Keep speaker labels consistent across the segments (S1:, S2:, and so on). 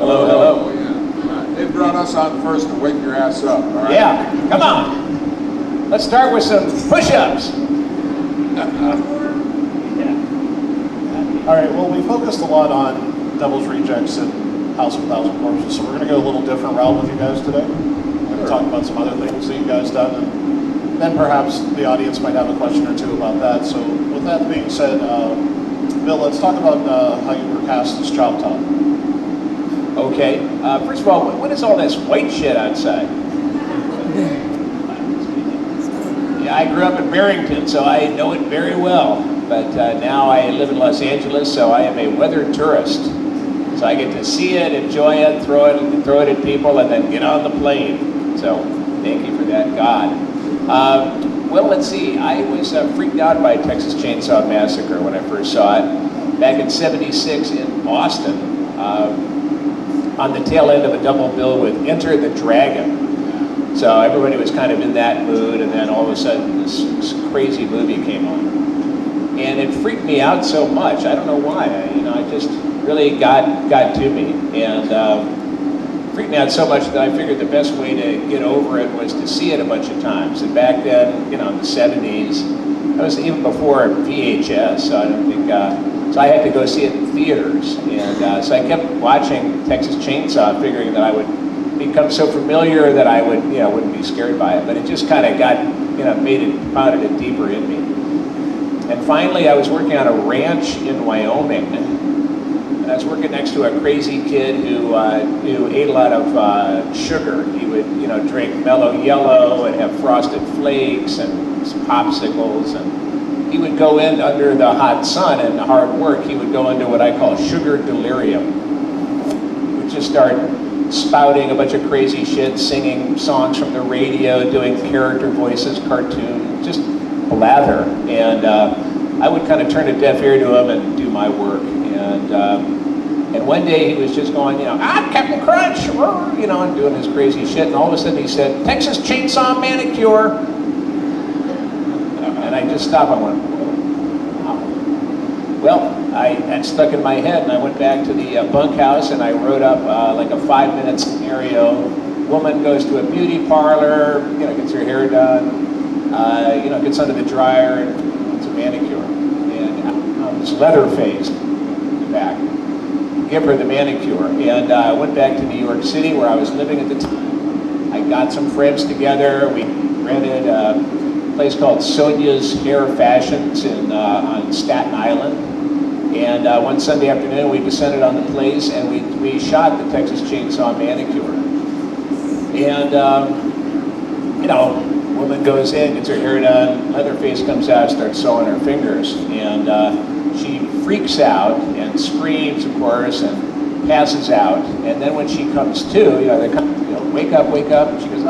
S1: Hello, hello.
S2: Yeah. They brought us on first to wake your ass up, all right?
S1: Yeah, come on. Let's start with some push-ups.
S3: All right, well, we focused a lot on Devil's Rejects and House of a Thousand Corpses, so we're going to go a little different route with you guys today. We're going to talk about some other things that you guys done, and then perhaps the audience might have a question or two about that. So with that being said, Bill, let's talk about how you were cast as Chop Top.
S1: Okay, first of all, what is all this white shit outside? Yeah, I grew up in Barrington, so I know it very well. But now I live in Los Angeles, so I am a weather tourist. So I get to see it, enjoy it, throw it at people, and then get on the plane. So thank you for that, God. Well, let's see. I was freaked out by Texas Chainsaw Massacre when I first saw it back in '76 in Boston, on the tail end of a double bill with Enter the Dragon. So everybody was kind of in that mood, and then all of a sudden this crazy movie came on. And it freaked me out so much. I don't know why. I just really got to me, and freaked me out so much that I figured the best way to get over it was to see it a bunch of times. And back then, in the '70s, that was even before VHS. So I don't think. So I had to go see it in theaters, and so I kept watching Texas Chainsaw, figuring that I would become so familiar that I wouldn't be scared by it. But it just kind of got, pounded it deeper in me. And finally, I was working on a ranch in Wyoming, and I was working next to a crazy kid who ate a lot of sugar. He would, drink Mellow Yellow and have Frosted Flakes and popsicles, and he would go in under the hot sun and the hard work. He would go into what I call sugar delirium. He would just start spouting a bunch of crazy shit, singing songs from the radio, doing character voices, cartoon, just blather, and I would kind of turn a deaf ear to him and do my work. And one day he was just going, I'm Captain Crunch, and doing his crazy shit. And all of a sudden he said, Texas Chainsaw Manicure. And I just stopped. I went, wow. Well, that stuck in my head, and I went back to the bunkhouse and I wrote up like a 5-minute scenario. Woman goes to a beauty parlor, gets her hair done. Gets under the dryer and it's a manicure. And this Leatherface in the back. Give her the manicure. And I went back to New York City where I was living at the time. I got some friends together. We rented a place called Sonia's Hair Fashions on Staten Island. And one Sunday afternoon we descended on the place and we shot the Texas Chainsaw Manicure. And, woman goes in, gets her hair done, Leatherface comes out, starts sewing her fingers, and she freaks out and screams, of course, and passes out. And then when she comes to, they come, wake up, and she goes,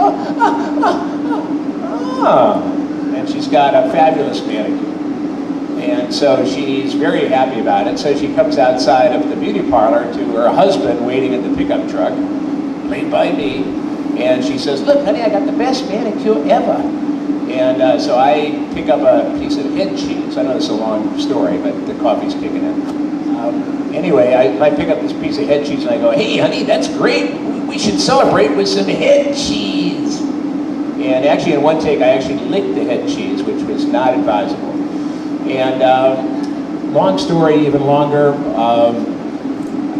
S1: and she's got a fabulous manicure. And so she's very happy about it. So she comes outside of the beauty parlor to her husband waiting in the pickup truck, played by me. And she says, look, honey, I got the best manicure ever. And so I pick up a piece of head cheese. I know this is a long story, but the coffee's kicking in. Anyway, I pick up this piece of head cheese and I go, hey, honey, that's great. We should celebrate with some head cheese. And actually, in one take, I actually licked the head cheese, which was not advisable. And long story, even longer,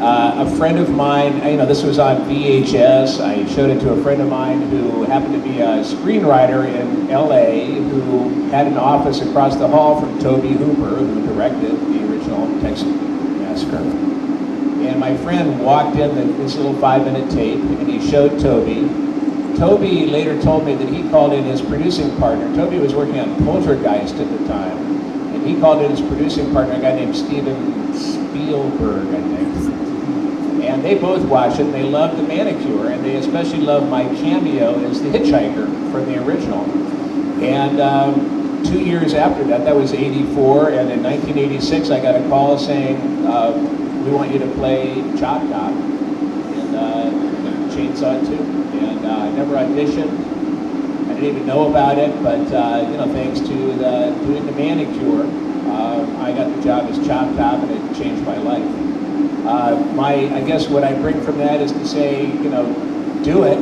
S1: a friend of mine, this was on VHS. I showed it to a friend of mine who happened to be a screenwriter in LA who had an office across the hall from Tobe Hooper, who directed the original Texas Massacre. And my friend walked in this little 5-minute tape and he showed Tobe. Tobe later told me that he called in his producing partner. Tobe was working on Poltergeist at the time. And he called in his producing partner, a guy named Steven Spielberg, I think. And they both watched it, and they loved the manicure, and they especially loved my cameo as the hitchhiker from the original. And 2 years after that, that was '84, and in 1986, I got a call saying, we want you to play Chop Top in Chainsaw 2. And I never auditioned. I didn't even know about it, but thanks to doing the manicure, I got the job as Chop Top, and it changed my life. I guess what I bring from that is to say, do it.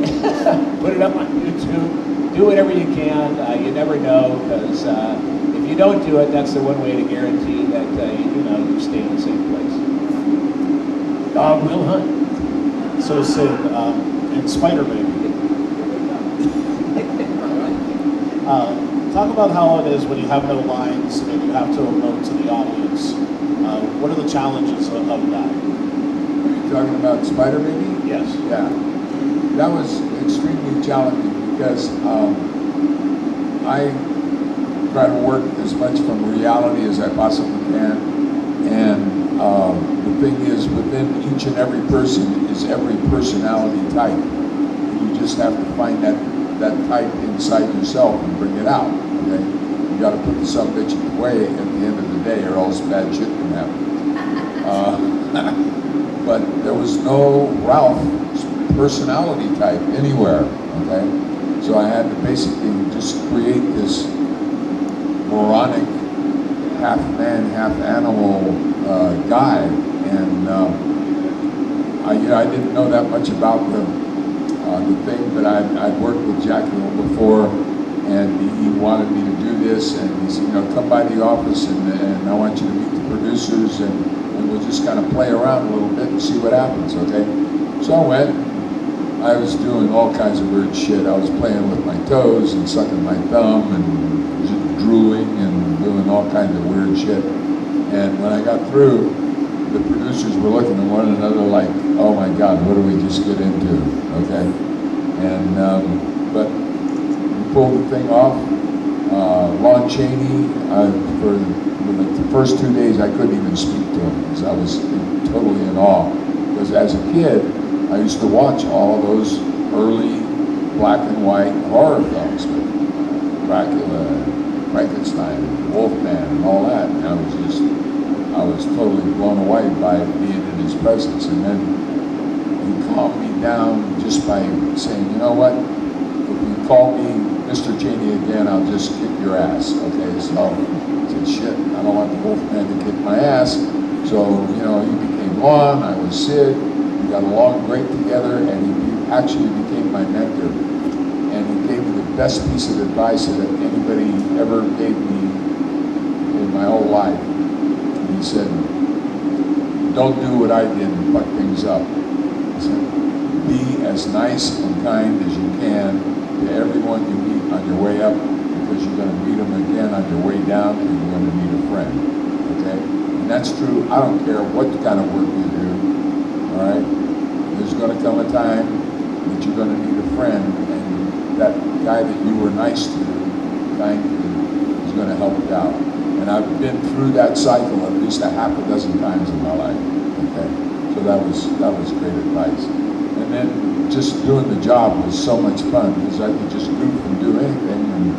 S1: Put it up on YouTube. Do whatever you can. You never know, because if you don't do it, that's the one way to guarantee that you stay in the same place. Dog will hunt.
S3: So Sid, in Spider Baby, talk about how it is when you have no lines and you have to emote to the audience. What are the challenges of that?
S2: Are you talking about Spider Baby?
S3: Yes.
S2: Yeah. That was extremely challenging because I try to work as much from reality as I possibly can. And the thing is, within each and every person is every personality type. You just have to find that type inside yourself and bring it out. Okay? You got to put the subbitch away at the end of the day, or else bad shit can happen. But there was no Ralph's personality type anywhere. Okay, so I had to basically just create this moronic, half man, half animal guy, and I didn't know that much about the thing, but I'd worked with Jackie before, and he wanted me to do this, and he said, come by the office, and I want you to meet the producers, and we'll just kind of play around a little bit and see what happens, okay? So I went. I was doing all kinds of weird shit. I was playing with my toes and sucking my thumb and just drooling and doing all kinds of weird shit. And when I got through, the producers were looking at one another like, oh my God, what did we just get into, okay? And, but we pulled the thing off. Lon Chaney, for the first 2 days I couldn't even speak to him because I was totally in awe. Because as a kid, I used to watch all those early black and white horror films with Dracula, Frankenstein, Wolfman, and all that. And I was totally blown away by being in his presence. And then he calmed me down just by saying, you know what? If you call me Mr. Cheney again, I'll just kick your ass. Okay, so I said, shit, I don't want the Wolfman to kick my ass. So, he became Lon, I was Sid. We got along great together, and he actually became my mentor. And he gave me the best piece of advice that anybody ever gave me in my whole life. He said, don't do what I did and fuck things up. He said, be as nice and kind as you can to everyone you meet on your way up, because you're going to meet them again on your way down, and you're going to meet a friend. Okay? And that's true. I don't care what kind of work you do. All right? There's going to come a time that you're going to need a friend, and that guy that you were nice to, kind to, is going to help you out. And I've been through that cycle at least a half a dozen times in my life. Okay? So that was great advice. And then just doing the job was so much fun because I could just goof and do anything, and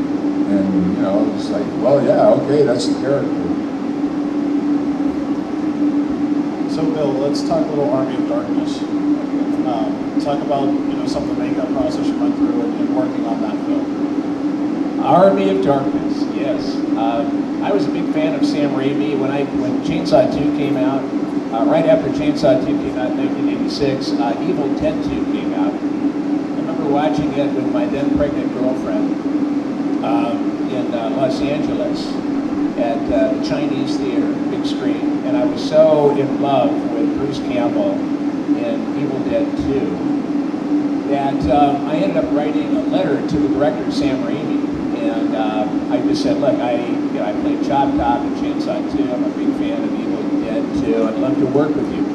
S2: it's like, well, yeah, okay, that's the character.
S3: So Bill, let's talk a little Army of Darkness. Talk about some of the makeup process you went through and working on that film.
S1: Army of Darkness, yes. I was a big fan of Sam Raimi when Chainsaw 2 came out. Right after Chainsaw 2 came out in 1986, Evil Dead 2 came out. I remember watching it with my then pregnant girlfriend in Los Angeles at the Chinese Theater, big screen, and I was so in love with Bruce Campbell in Evil Dead 2 that I ended up writing a letter to the director, Sam Raimi, and I just said, look, I played Chop Top in Chainsaw 2, I'm a big fan of Evil Dead 2, I'd love to work with you.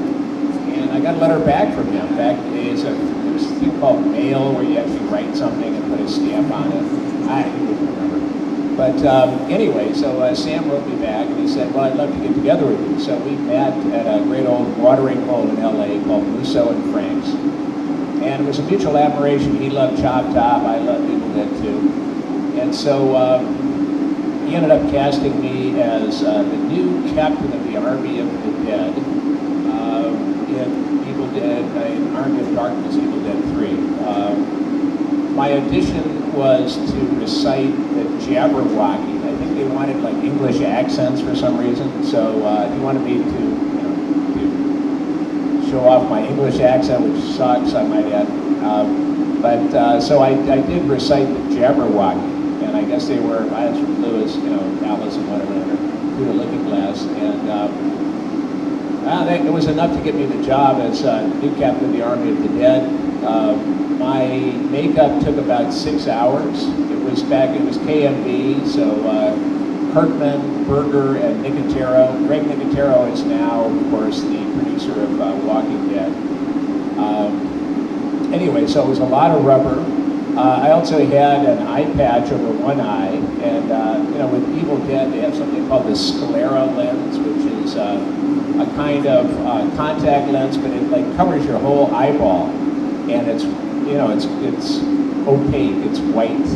S1: And I got a letter back from him back in the days of, there was a thing called mail where you actually write something and put a stamp on it. I don't remember. But anyway, so Sam wrote me back and he said, well, I'd love to get together with you. So we met at a great old watering hole in LA called Musso and Frank's. And it was a mutual admiration. He loved Chop Top, I loved Evil Dead 2. And so he ended up casting me as the new captain of the Army of the Dead in Evil Dead, in Army of Darkness, Evil Dead 3. My audition was to recite the Jabberwocky. I think they wanted like English accents for some reason, so he wanted me to show off my English accent, which sucks, I might add. So I did recite the Jabberwocky, and I guess they were Lions from Lewis, Alice and whatever, through the looking glass, and it was enough to get me the job as new captain of the Army of the Dead. My makeup took about 6 hours. It was KMB, so Kirkman, Berger, and Nicotero. Greg Nicotero is now, of course, the producer of Walking Dead. Anyway, so it was a lot of rubber. I also had an eye patch over one eye, and with Evil Dead, they have something called the sclera lens, which is a kind of contact lens, but it like covers your whole eyeball, and it's opaque, it's white.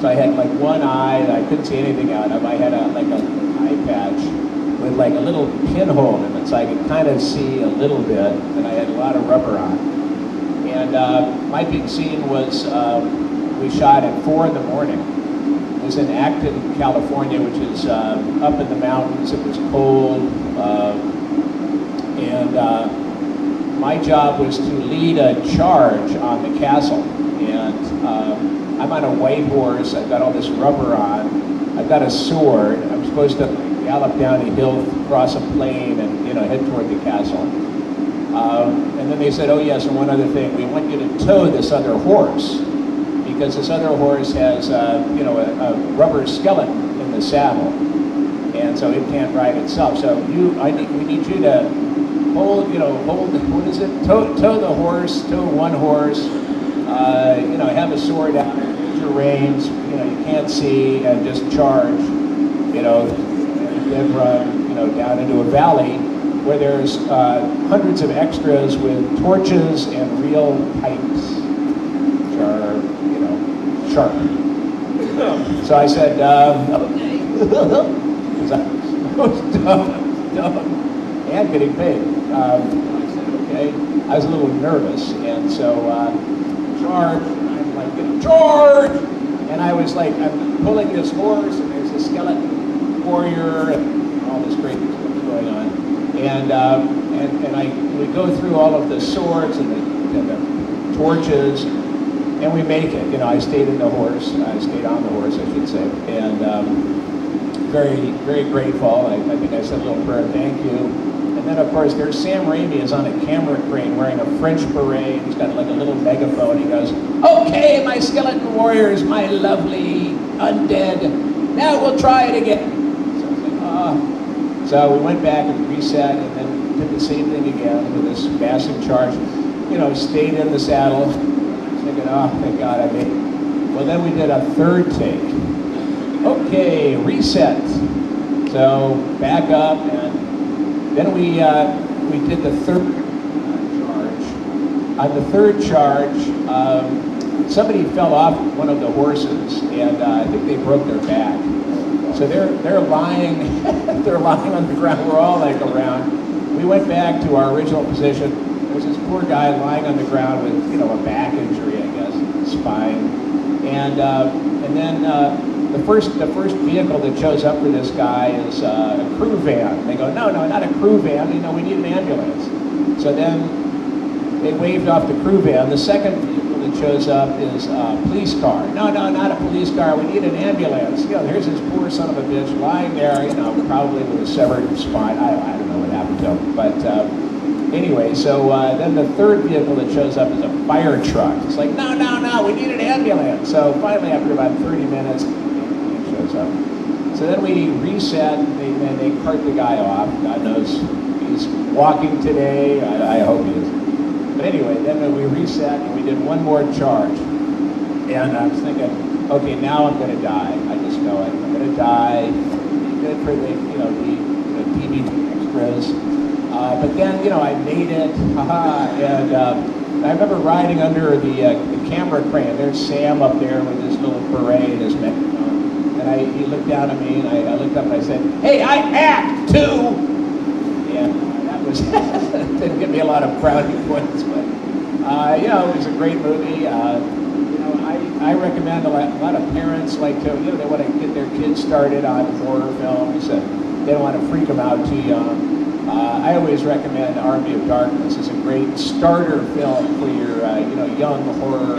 S1: So I had like one eye that I couldn't see anything out of. I had an eye patch with like a little pinhole in it, so I could kind of see a little bit, and I had a lot of rubber on. And my big scene was we shot at 4 in the morning. It was in Acton, California, which is up in the mountains. It was cold, and my job was to lead a charge on the castle. And I'm on a white horse. I've got all this rubber on. I've got a sword. I'm supposed to gallop down a hill, cross a plain, and head toward the castle. And then they said, oh yes, and one other thing, we want you to tow this other horse, because this other horse has a rubber skeleton in the saddle, and so it can't ride itself. So we need you to tow the horse, tow one horse, have a sword out, use your reins, you can't see, and just charge, and then run, down into a valley where there's hundreds of extras with torches and real pipes, which are, sharp. So I said, okay, because I was dumb, and getting paid. I said, okay. I was a little nervous, and so charge, I'm like, charge! And I was like, I'm pulling this horse, and there's a skeleton warrior, and all this great stuff going on. And we go through all of the swords and the torches, and we make it. I stayed on the horse, I should say, and very, very grateful. I think I said a little prayer, thank you. And then, of course, there's Sam Raimi is on a camera crane wearing a French beret. He's got like a little megaphone. He goes, okay, my skeleton warriors, my lovely undead, now we'll try it again. So I was like, So we went back and reset, and then did the same thing again with this massive charge. Stayed in the saddle. I was thinking, oh, thank God I made it. Well, then we did a third take. Okay, reset. So back up, and then we did the third charge. On the third charge, somebody fell off one of the horses, and I think they broke their back. So they're lying, they're lying on the ground. We're all like around. We went back to our original position. There's this poor guy lying on the ground with a back injury, I guess, spine, and then the first vehicle that shows up for this guy is a crew van. They go, no, not a crew van. We need an ambulance. So then they waved off the crew van. The second vehicle that shows up is a police car. No, not a police car. We need an ambulance. Here's this poor son of a bitch lying there, probably with a severed spine. I don't know what happened to him, but anyway. So then the third vehicle that shows up is a fire truck. It's like, no, we need an ambulance. So finally, after about 30 minutes, shows up. So then we reset, and they cart the guy off. God knows he's walking today. I hope he is. But anyway, then we reset, and we did one more charge. And I was thinking, okay, now I'm going to die. I just know it. I'm going to die. Good for the TV extras. But then, I made it. And I remember riding under the camera crane. There's Sam up there with his little beret and his megaphone. And he looked down at me, and I looked up and I said, hey, I act too! And that was, didn't give me a lot of brownie points, but, it was a great movie. I recommend a lot of parents like to, they want to get their kids started on horror films, and they don't want to freak them out too young. I always recommend Army of Darkness. It's a great great starter film for your young horror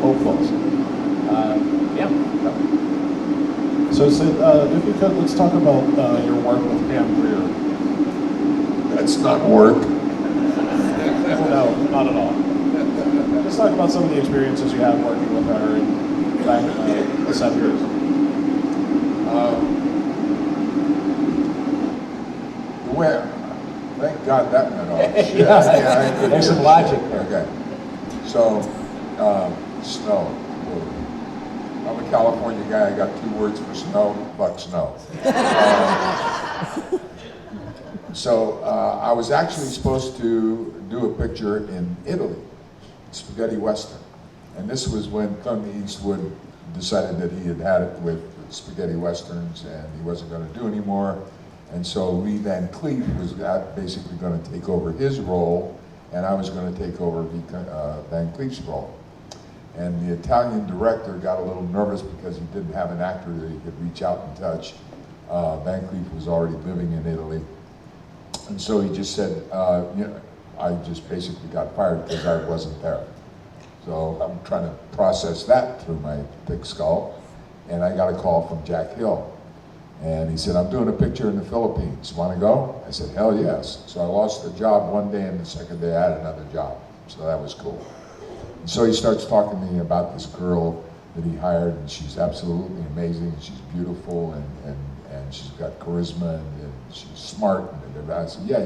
S1: hopefuls. Yeah.
S3: So Sid, if you could, let's talk about your work with Pam Grier.
S2: That's not work.
S3: No, not at all. Let's talk about some of the experiences you had working with her back in the 70s.
S2: Thank God that went off.
S1: Yeah, there's some logic there.
S2: Okay. So, snow. I'm a California guy. I got 2 words for snow. Fuck snow. So I was actually supposed to do a picture in Italy, spaghetti western, and this was when Clint Eastwood decided that he had it with spaghetti westerns and he wasn't going to do anymore. And so Lee Van Cleef was basically going to take over his role, and I was going to take over Van Cleef's role. And the Italian director got a little nervous because he didn't have an actor that he could reach out and touch. Van Cleef was already living in Italy. And so he just said, I just basically got fired because I wasn't there. So I'm trying to process that through my thick skull. And I got a call from Jack Hill. And he said, I'm doing a picture in the Philippines. Want to go? I said, hell yes. So I lost the job one day, and the second day I had another job. So that was cool. And so he starts talking to me about this girl that he hired, and she's absolutely amazing, and she's beautiful, and she's got charisma, and she's smart. And I said, yeah,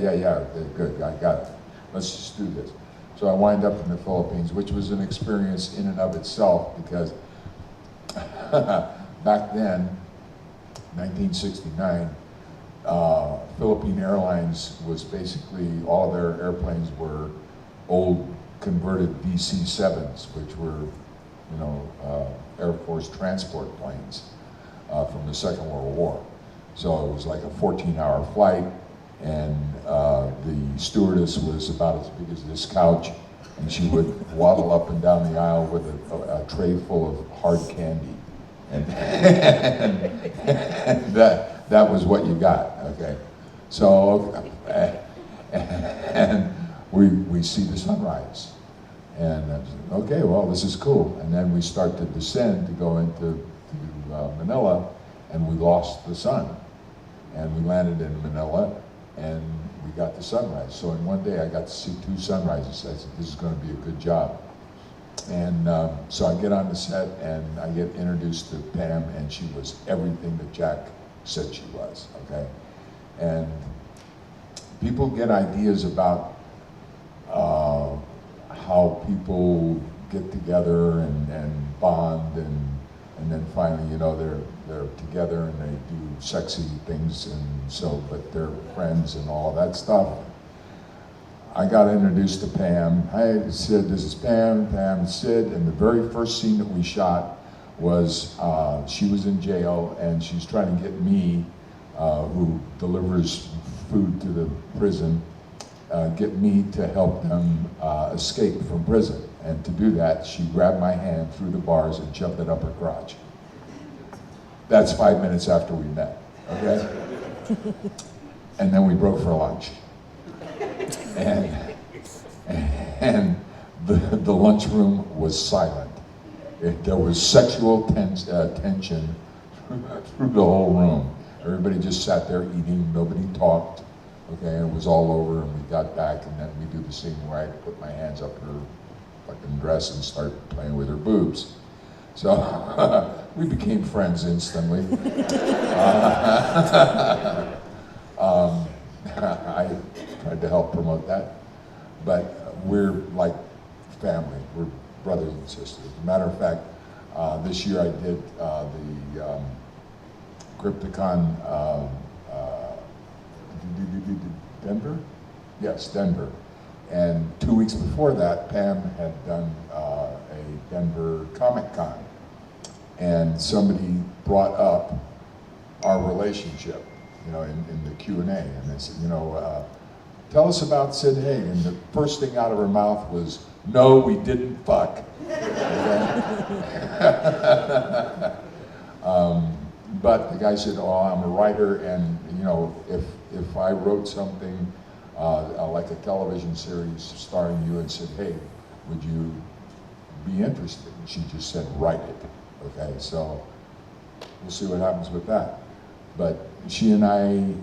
S2: good, I got it. Let's just do this. So I wind up in the Philippines, which was an experience in and of itself, because back then, 1969, Philippine Airlines was basically, all of their airplanes were old converted DC-7s, which were, Air Force transport planes from the Second World War. So it was like a 14-hour flight, and the stewardess was about as big as this couch, and she would waddle up and down the aisle with a tray full of hard candy. And that was what you got, okay? So, and we see the sunrise. And I was like, okay, well, this is cool. And then we start to descend to go into Manila, and we lost the sun. And we landed in Manila, and we got the sunrise. So in one day, I got to see 2 sunrises. I said, this is going to be a good job. And so I get on the set, and I get introduced to Pam, and she was everything that Jack said she was, okay? And people get ideas about how people get together and bond, and then finally, they're together and they do sexy things, and so, but they're friends and all that stuff. I got introduced to Pam. Hi, Sid, this is Pam, Sid, and the very first scene that we shot was, she was in jail, and she's trying to get me, who delivers food to the prison, get me to help them escape from prison. And to do that, she grabbed my hand through the bars and shoved it up her crotch. That's 5 minutes after we met, okay? And then we broke for lunch. And the lunchroom was silent. There was sexual tension through the whole room. Everybody just sat there eating, nobody talked, okay, and it was all over, and we got back, and then we do the same way. I put my hands up her fucking dress and start playing with her boobs. So we became friends instantly. I tried to help promote that, but we're like family. We're brothers and sisters. As a matter of fact, this year I did the Crypticon, Denver? Yes, Denver. And 2 weeks before that, Pam had done a Denver Comic Con. And somebody brought up our relationship, in the Q&A. And they said, tell us about Sid Haig. And the first thing out of her mouth was, no, we didn't fuck. But the guy said, oh, I'm a writer, and if I wrote something like a television series starring you, and said, hey, would you be interested? And she just said, write it. Okay, so we'll see what happens with that. But she and I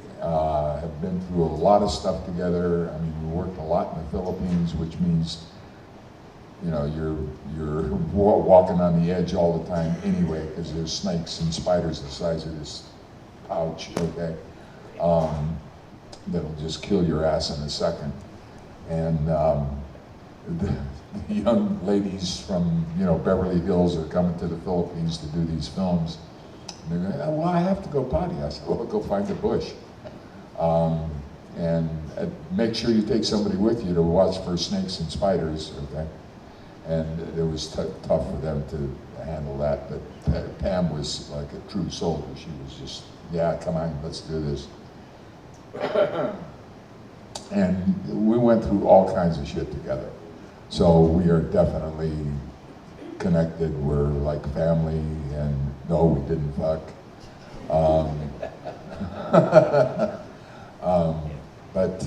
S2: have been through a lot of stuff together. I mean, we worked a lot in the Philippines, which means, you know, you're walking on the edge all the time anyway, because there's snakes and spiders the size of this pouch, okay, that'll just kill your ass in a second. And the young ladies from, you know, Beverly Hills are coming to the Philippines to do these films. And they're going, well, I have to go potty. I said, well, go find the bush. And make sure you take somebody with you to watch for snakes and spiders, okay? And it was tough for them to handle that, but Pam was like a true soldier. She was just, yeah, come on, let's do this. And we went through all kinds of shit together. So we are definitely connected. We're like family, and no, we didn't fuck. But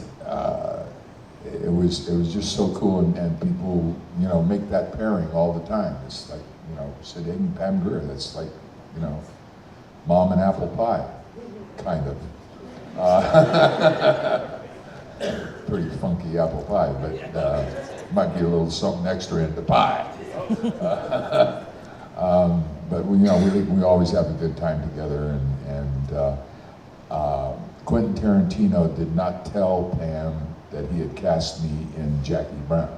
S2: it was just so cool, and people, you know, make that pairing all the time. It's like, you know, Sid Haig and Pam Grier. That's like, you know, mom and apple pie, kind of. Pretty funky apple pie, but might be a little something extra in the pie. But we, you know, we always have a good time together, and Quentin Tarantino did not tell Pam that he had cast me in Jackie Brown.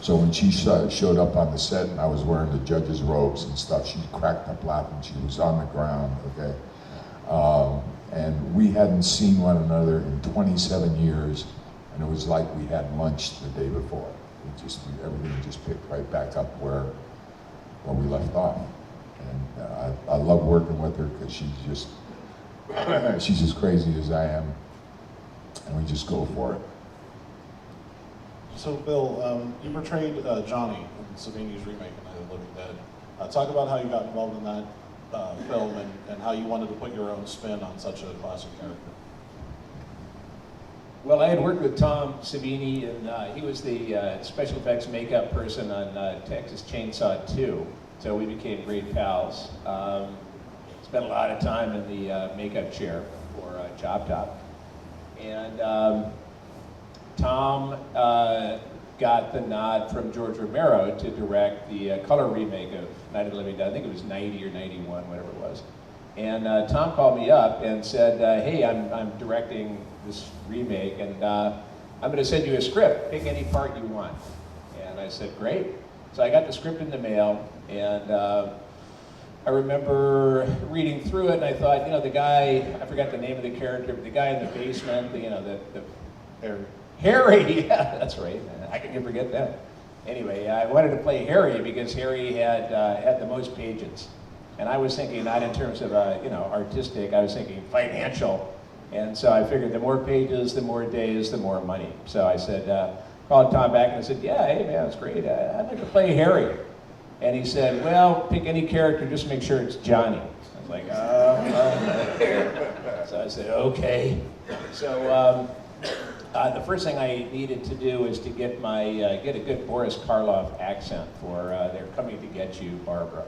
S2: So when she showed up on the set and I was wearing the judge's robes and stuff, she cracked up laughing. She was on the ground, okay? And we hadn't seen one another in 27 years, and it was like we had lunch the day before. Everything just picked right back up where we left off. And I love working with her because she's as crazy as I am, and we just go for it.
S3: So, Bill, you portrayed Johnny in Savini's remake of Night of the Living Dead. Talk about how you got involved in that film and how you wanted to put your own spin on such a classic character.
S1: Well, I had worked with Tom Savini, and he was the special effects makeup person on Texas Chainsaw 2, so we became great pals. Spent a lot of time in the makeup chair for Chop Top. And Tom got the nod from George Romero to direct the color remake of Night of the Living Dead. I think it was 90 or 91, whatever it was. And Tom called me up and said, hey, I'm directing this remake, and I'm going to send you a script. Pick any part you want. And I said, great. So I got the script in the mail, and I remember reading through it, and I thought, you know, the guy, I forgot the name of the character, but the guy in the basement, you know, Harry, yeah, that's right. I can forget that. Anyway, I wanted to play Harry because Harry had the most pages. And I was thinking not in terms of, you know, artistic, I was thinking financial. And so I figured the more pages, the more days, the more money. So I said, called Tom back and I said, yeah, hey man, that's great. I'd like to play Harry. And he said, well, pick any character, just make sure it's Johnny. I was like, So I said, okay. So the first thing I needed to do is to get get a good Boris Karloff accent for They're Coming to Get You, Barbara.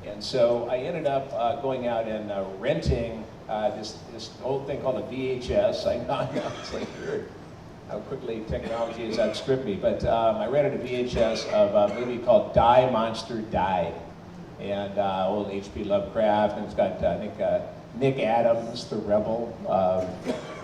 S1: And so I ended up going out and renting this old thing called a VHS. I know, it's like weird how quickly technology has outstripped me, but I rented a VHS of a movie called Die, Monster, Die. And old H.P. Lovecraft, and it's got, I think, Nick Adams, the rebel,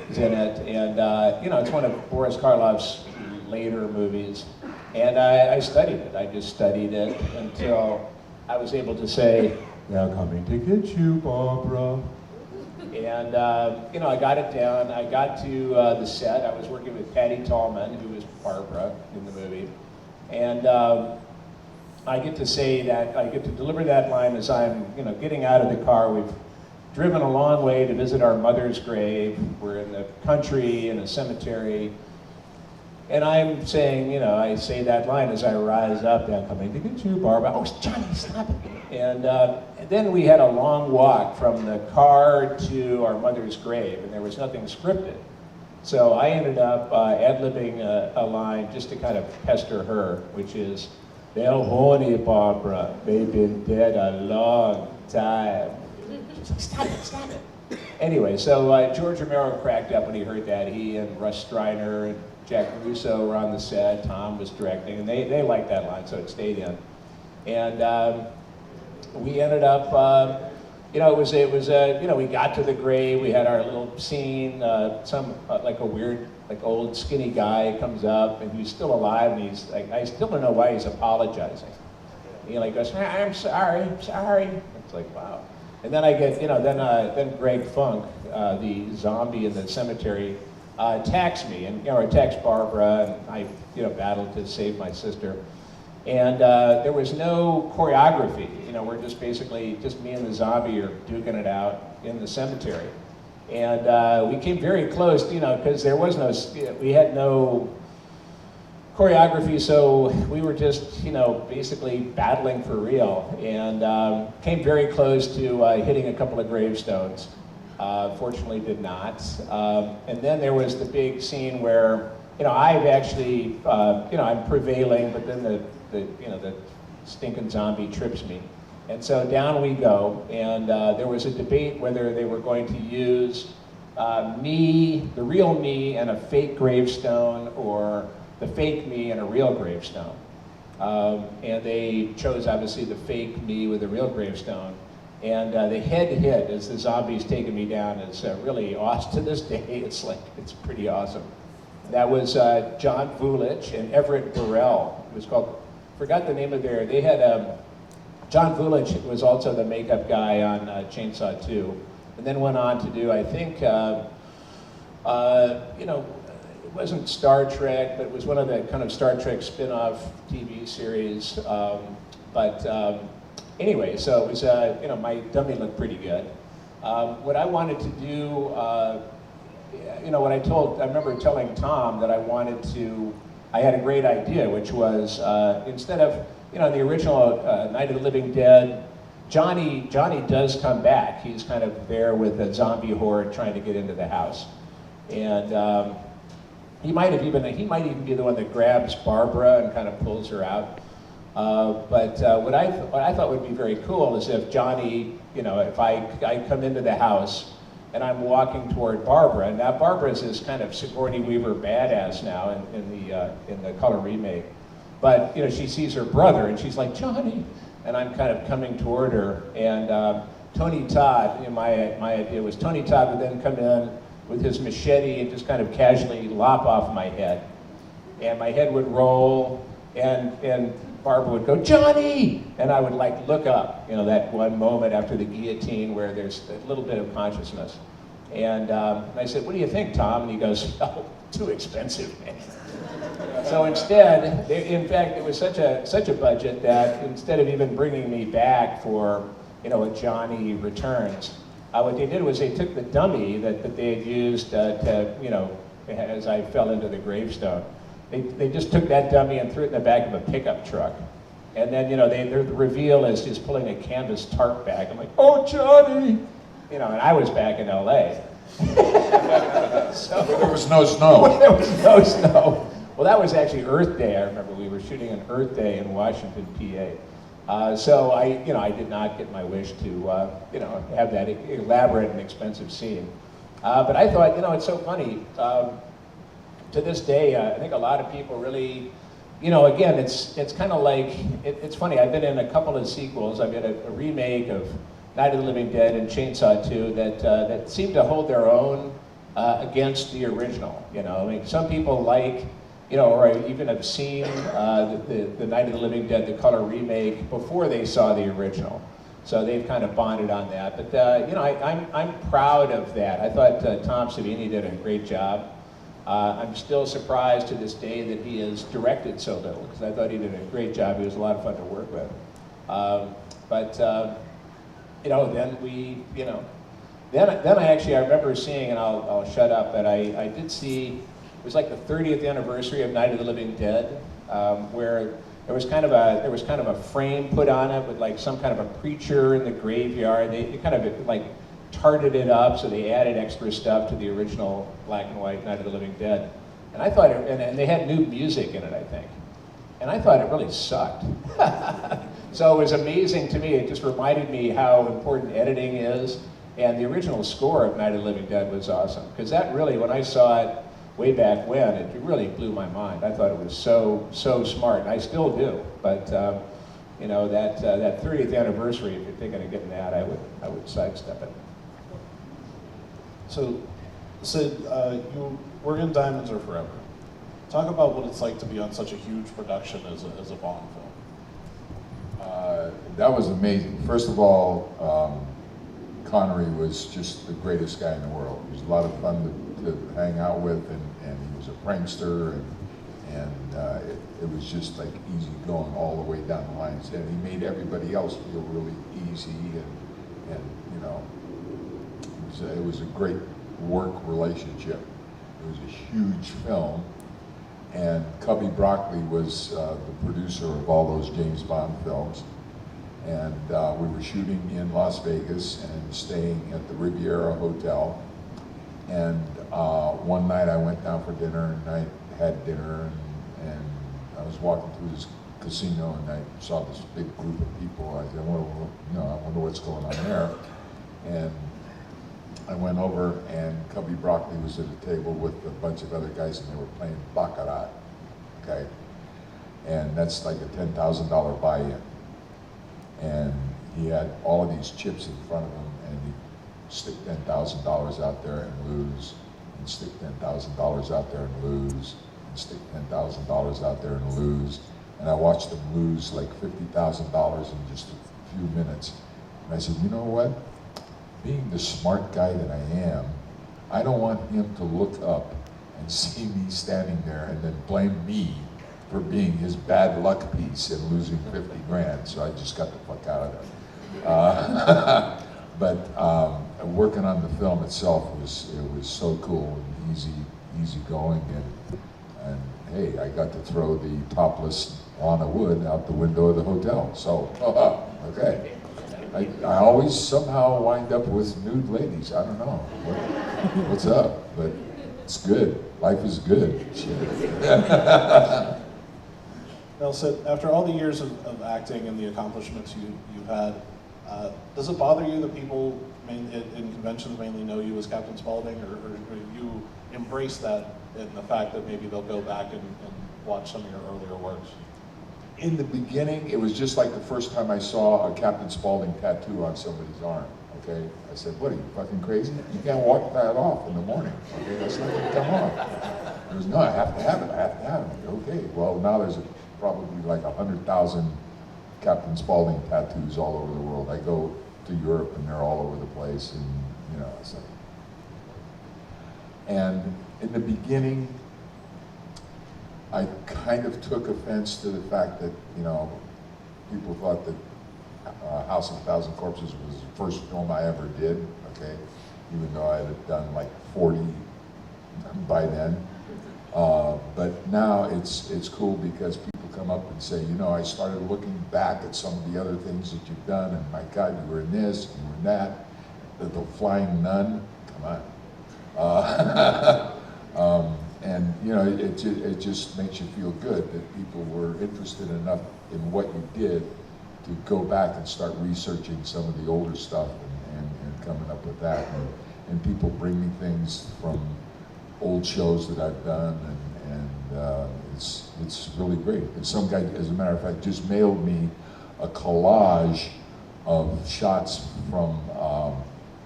S1: is in it. And, you know, it's one of Boris Karloff's later movies. And I studied it. I just studied it until I was able to say, they're coming to get you, Barbara. And, you know, I got it down. I got to the set. I was working with Patty Tallman, who was Barbara in the movie. And I get to say that, I get to deliver that line as I'm, you know, getting out of the car. We've driven a long way to visit our mother's grave. We're in the country, in a cemetery. And I'm saying, you know, I say that line as I rise up, and I'm coming to get you, Barbara. Oh, Johnny, stop it. And then we had a long walk from the car to our mother's grave, and there was nothing scripted. So I ended up ad-libbing a line just to kind of pester her, which is, "They're horny, Barbara. They've been dead a long time." She's like, "Stop it, stop it." Anyway, so George Romero cracked up when he heard that. He and Russ Streiner and Jack Russo were on the set. Tom was directing, and they liked that line, so it stayed in. And we ended up, we got to the grave. We had our little scene. Like a weird, like old skinny guy comes up, and he's still alive, and he's like, I still don't know why he's apologizing. He like goes, I'm sorry. It's like, wow. And then I get, then Greg Funk, the zombie in the cemetery, attacks me, and attacks Barbara, and I, battled to save my sister. And there was no choreography. We're just basically, just me and the zombie are duking it out in the cemetery. And we came very close, because there was we had no choreography, so we were just, basically battling for real. And came very close to hitting a couple of gravestones. Fortunately did not. And then there was the big scene where, I've actually, I'm prevailing, but then the stinking zombie trips me. And so down we go, and there was a debate whether they were going to use me, the real me, and a fake gravestone, or the fake me and a real gravestone. And they chose, obviously, the fake me with a real gravestone. And the head-to-head, as the zombie's taking me down, is really awesome. To this day, it's pretty awesome. That was John Vulich and Everett Burrell. It was called, forgot the name of they had, John Vulich was also the makeup guy on Chainsaw 2, and then went on to do, I think, it wasn't Star Trek, but it was one of the kind of Star Trek spin-off TV series. Anyway, so it was, my dummy looked pretty good. What I wanted to do, I remember telling Tom that I had a great idea, which was, instead of, the original Night of the Living Dead, Johnny does come back. He's kind of there with a zombie horde trying to get into the house. And he might even be the one that grabs Barbara and kind of pulls her out. But what I thought would be very cool is if Johnny, if I come into the house and I'm walking toward Barbara, and now Barbara's this kind of Sigourney Weaver badass now in the color remake. But she sees her brother and she's like, Johnny, and I'm kind of coming toward her. And Tony Todd, my idea was Tony Todd would then come in with his machete and just kind of casually lop off my head, and my head would roll, and Barbara would go, Johnny! And I would look up, that one moment after the guillotine where there's a little bit of consciousness. And I said, what do you think, Tom? And he goes, oh, too expensive, man. So instead, in fact, it was such a budget that instead of even bringing me back for, a Johnny Returns, what they did was they took the dummy that they had used as I fell into the gravestone. They just took that dummy and threw it in the back of a pickup truck. And then, the reveal is just pulling a canvas tarp back. I'm like, oh, Johnny! And I was back in LA.
S2: So, there was no snow.
S1: There was no snow. Well, that was actually Earth Day. I remember we were shooting an Earth Day in Washington, PA. So I did not get my wish to, have that elaborate and expensive scene. But I thought, it's so funny. To this day, I think a lot of people really, again, it's kind of like, it's funny, I've been in a couple of sequels. I've got a remake of Night of the Living Dead and Chainsaw 2 that seem to hold their own against the original. I mean, some people like, or I even have seen the Night of the Living Dead, the color remake, before they saw the original. So they've kind of bonded on that. But, I'm proud of that. I thought Tom Savini did a great job. I'm still surprised to this day that he has directed so little, because I thought he did a great job. He was a lot of fun to work with. Then we, then I remember seeing, and I'll shut up, but I did see, it was like the 30th anniversary of Night of the Living Dead, where there was kind of a frame put on it with like some kind of a preacher in the graveyard. They kind of tarted it up, so they added extra stuff to the original black and white Night of the Living Dead. And I thought, and they had new music in it, I think. And I thought it really sucked. So it was amazing to me. It just reminded me how important editing is. And the original score of Night of the Living Dead was awesome. Because that really, when I saw it way back when, it really blew my mind. I thought it was so smart, and I still do. But you know, that 30th anniversary, if you're thinking of getting that, I would sidestep it.
S3: So, Sid, you were in Diamonds Are Forever. Talk about what it's like to be on such a huge production as a Bond film.
S2: That was amazing. First of all, Connery was just the greatest guy in the world. He was a lot of fun to hang out with, and he was a prankster, and it was just like easy going all the way down the lines. And he made everybody else feel really easy, and you know, it was a great work relationship. It was a huge film, and Cubby Broccoli was the producer of all those James Bond films. And we were shooting in Las Vegas and staying at the Riviera Hotel. And one night I went down for dinner, and I had dinner, and I was walking through this casino, and I saw this big group of people. I said, well, you know, I wonder what's going on there. And I went over, and Cubby Broccoli was at a table with a bunch of other guys, and they were playing baccarat, okay? And that's like a $10,000 buy-in. And he had all of these chips in front of him, and he'd stick $10,000 out there and lose, and stick $10,000 out there and lose, and stick $10,000 out there and lose. And I watched him lose like $50,000 in just a few minutes. And I said, you know what? Being the smart guy that I am, I don't want him to look up and see me standing there and then blame me for being his bad luck piece and losing 50 grand. So I just got the fuck out of there. But working on the film itself was so cool and easy going, and hey, I got to throw the topless Lana Wood out the window of the hotel. So okay. I always somehow wind up with nude ladies. I don't know what's up, but it's good. Life is good.
S3: Now, Sid, after all the years of acting and the accomplishments you've had, does it bother you that people in conventions mainly know you as Captain Spaulding, or you embrace that in the fact that maybe they'll go back and watch some of your earlier works?
S2: In the beginning, it was just like the first time I saw a Captain Spaulding tattoo on somebody's arm, okay? I said, what, are you fucking crazy? You can't walk that off in the morning, okay? That's not gonna come off. There was, no, I have to have it, I have to have it. Okay, well, now there's probably like 100,000 Captain Spaulding tattoos all over the world. I go to Europe and they're all over the place, and you know, it's like, and in the beginning, I kind of took offense to the fact that, you know, people thought that House of a Thousand Corpses was the first film I ever did, okay? Even though I had done like 40 by then. But now it's cool because people come up and say, you know, I started looking back at some of the other things that you've done, and my God, you were in this, you were in that. The Flying Nun, come on. And you know, it just makes you feel good that people were interested enough in what you did to go back and start researching some of the older stuff and coming up with that. And people bring me things from old shows that I've done, and it's really great. And some guy, as a matter of fact, just mailed me a collage of shots from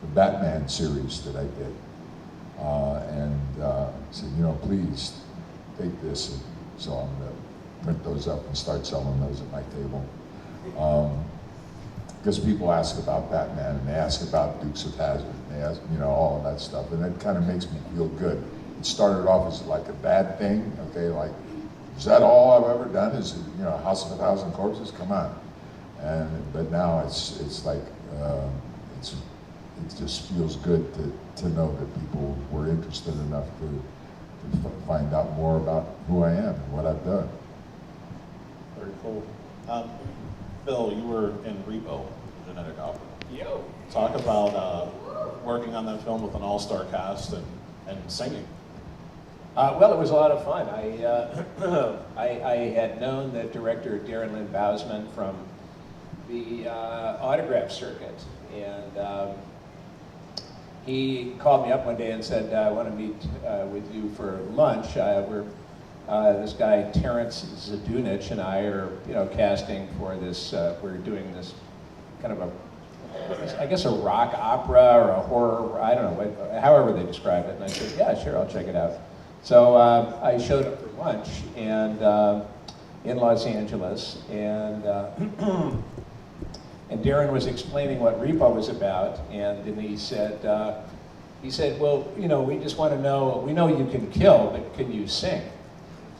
S2: the Batman series that I did. And said, you know, please take this. And so I'm going to print those up and start selling those at my table. Because people ask about Batman, and they ask about Dukes of Hazzard, and they ask, you know, all of that stuff. And it kind of makes me feel good. It started off as like a bad thing, okay, like, is that all I've ever done? Is it, you know, House of a Thousand Corpses? Come on. But now it's like, it just feels good to know that people were interested enough to find out more about who I am and what I've done.
S3: Very cool. Bill, you were in Repo, Genetic Opera.
S1: Yo.
S3: Talk about working on that film with an all-star cast and singing.
S1: Well, it was a lot of fun. I had known the director, Darren Lynn Bousman, from the autograph circuit, and he called me up one day and said, I want to meet with you for lunch. This guy, Terrence Zadunich, and I are, casting for this, we're doing this kind of I guess a rock opera or a horror, I don't know, however they describe it. And I said, yeah, sure, I'll check it out. So I showed up for lunch and in Los Angeles, and Darren was explaining what Repo was about, and then he said, well, we just want to know, we know you can kill, but can you sing?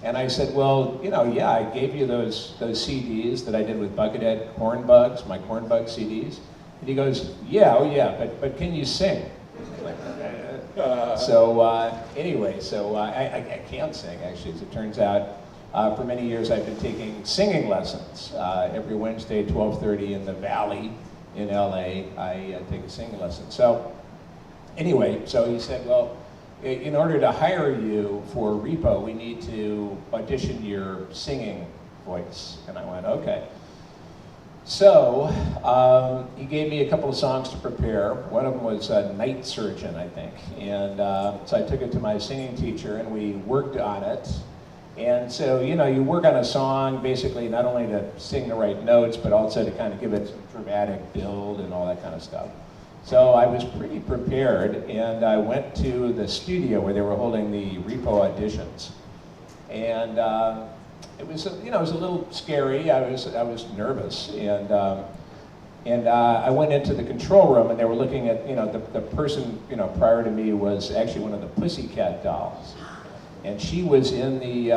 S1: And I said, well, yeah, I gave you those CDs that I did with Buckethead Cornbugs, my Cornbug CDs. And he goes, yeah, oh yeah, but can you sing? Anyway, I can sing, actually, as it turns out. For many years, I've been taking singing lessons. Every Wednesday, 12:30 in the Valley in LA, I take a singing lesson. So anyway, so he said, well, in order to hire you for Repo, we need to audition your singing voice. And I went, okay. So he gave me a couple of songs to prepare. One of them was Night Surgeon, I think. And so I took it to my singing teacher and we worked on it. And so, you work on a song basically not only to sing the right notes, but also to kind of give it some dramatic build and all that kind of stuff. So I was pretty prepared, and I went to the studio where they were holding the Repo auditions. And it was, it was a little scary. I was nervous, and I went into the control room, and they were looking at, the person, prior to me was actually one of the Pussycat Dolls. And she was in the,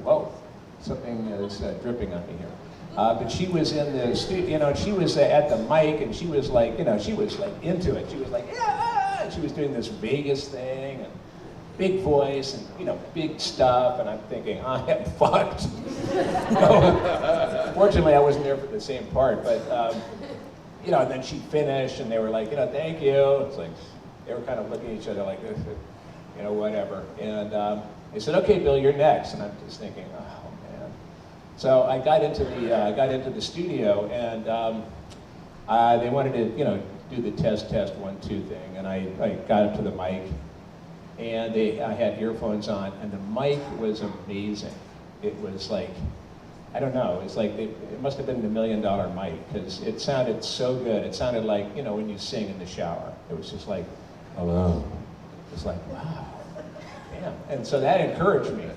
S1: whoa, something is dripping on me here. But she was in the studio, she was at the mic, and she was like, she was like into it. She was like, yeah, and she was doing this Vegas thing, and big voice, and big stuff, and I'm thinking, I am fucked. Fortunately, I wasn't there for the same part, but, and then she finished, and they were like, thank you. It's like, they were kind of looking at each other like this, whatever. And they said, okay, Bill, you're next. And I'm just thinking, oh, man. So I got into the studio, and they wanted to, do the test 1, 2 thing. And I got up to the mic, and I had earphones on, and the mic was amazing. It was like, I don't know, it's like, it must have been the $1 million mic, because it sounded so good. It sounded like, when you sing in the shower. It was just like, hello. It was like, wow. And so that encouraged me.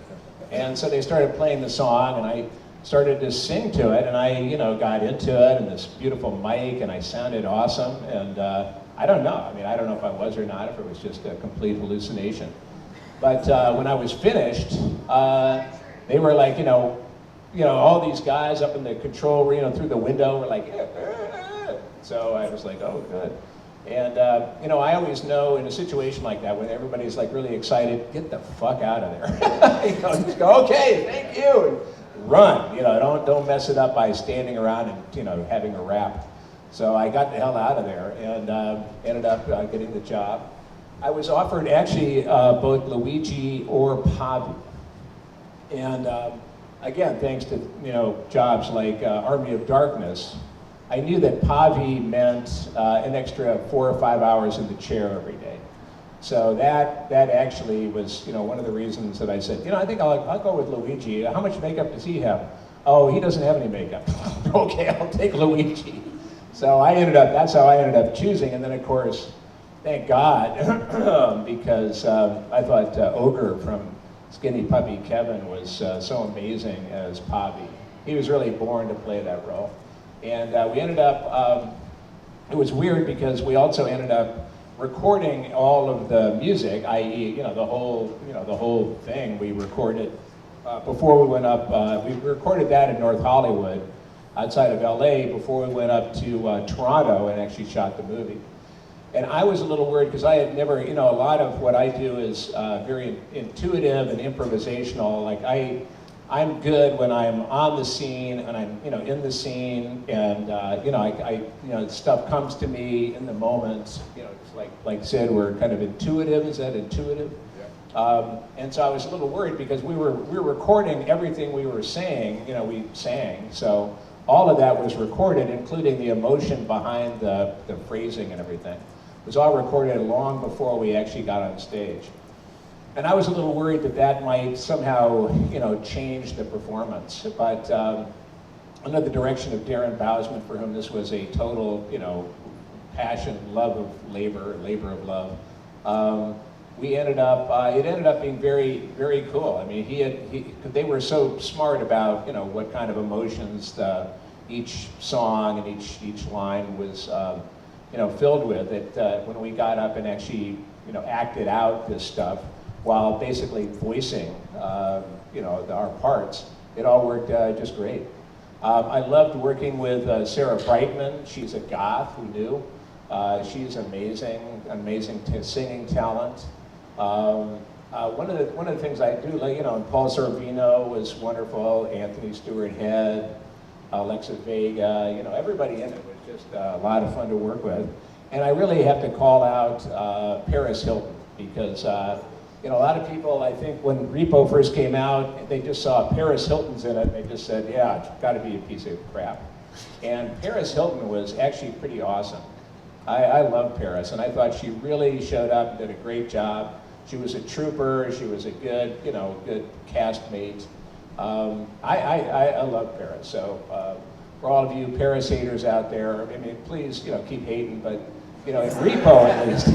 S1: And so they started playing the song, and I started to sing to it, and I, got into it, and this beautiful mic, and I sounded awesome. And I don't know. I don't know if I was or not, if it was just a complete hallucination. But when I was finished, they were like, all these guys up in the control room, through the window were like, so I was like, oh, good. And, I always know in a situation like that, when everybody's like really excited, get the fuck out of there. Just go, okay, thank you, and run. Don't mess it up by standing around and, having a rap. So I got the hell out of there and ended up getting the job. I was offered actually both Luigi or Pavi. And again, thanks to, jobs like Army of Darkness, I knew that Pavi meant an extra 4 or 5 hours in the chair every day. So that actually was, one of the reasons that I said, I think I'll go with Luigi. How much makeup does he have? Oh, he doesn't have any makeup. Okay, I'll take Luigi. So that's how I ended up choosing. And then of course, thank God, because I thought Ogre from Skinny Puppy Kevin was so amazing as Pavi. He was really born to play that role. And we ended up, it was weird because we also ended up recording all of the music, i.e., the whole thing we recorded before we went up. We recorded that in North Hollywood, outside of LA, before we went up to Toronto and actually shot the movie. And I was a little worried because I had never, a lot of what I do is very intuitive and improvisational. Like I'm good when I'm on the scene and I'm, in the scene, and stuff comes to me in the moment. It's like Sid, we're kind of intuitive. Is that intuitive? And so I was a little worried because we were recording everything we were saying. We sang, so all of that was recorded, including the emotion behind the phrasing and everything. It was all recorded long before we actually got on stage. And I was a little worried that might somehow, change the performance. But under the direction of Darren Bousman, for whom this was a total, passion, love of labor of love, we ended up, it ended up being very, very cool. I mean, they were so smart about, what kind of emotions each song and each line was, filled with. That when we got up and actually, acted out this stuff, while basically voicing, our parts, it all worked just great. I loved working with Sarah Brightman. She's a goth, who knew? She's amazing singing talent. One of the things I do, Paul Sorvino was wonderful, Anthony Stewart Head, Alexa Vega, everybody in it was just a lot of fun to work with. And I really have to call out Paris Hilton, because a lot of people, I think, when Repo first came out, they just saw Paris Hilton's in it, and they just said, yeah, it's got to be a piece of crap. And Paris Hilton was actually pretty awesome. I love Paris, and I thought she really showed up and did a great job. She was a trooper. She was a good, good castmate. I love Paris. So for all of you Paris haters out there, I mean, please, keep hating, but in Repo at least,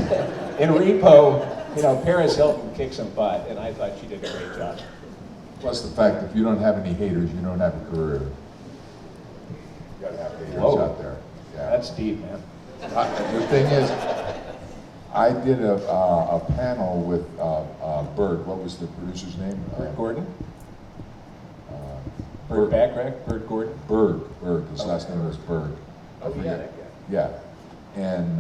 S1: in Repo, Paris Hilton kicked some butt, and I thought she did a great job.
S2: Plus the fact, if you don't have any haters, you don't have a career. You gotta have haters out there. Yeah.
S1: That's deep, man.
S2: The thing is, I did a panel with Bird. What was the producer's name?
S1: Bert Gordon? Bert Backrack? Bert Gordon?
S2: Bird. His last name was Bird.
S1: Oh, yeah, that guy.
S2: Yeah. And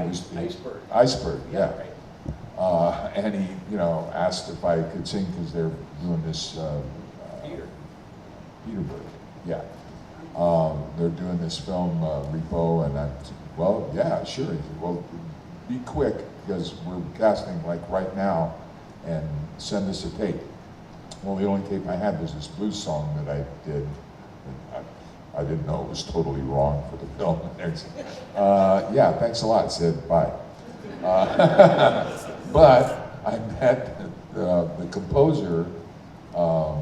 S2: he was
S1: Iceberg.
S2: Iceberg, yeah.
S1: Right.
S2: And he, asked if I could sing because they're doing this. Peterborough, yeah. They're doing this film, Repo, and I said, well, yeah, sure. He said, well, be quick because we're casting like right now, and send us a tape. Well, the only tape I had was this blues song that I did. I didn't know it was totally wrong for the film. Yeah, thanks a lot, Sid, bye. But I met the composer a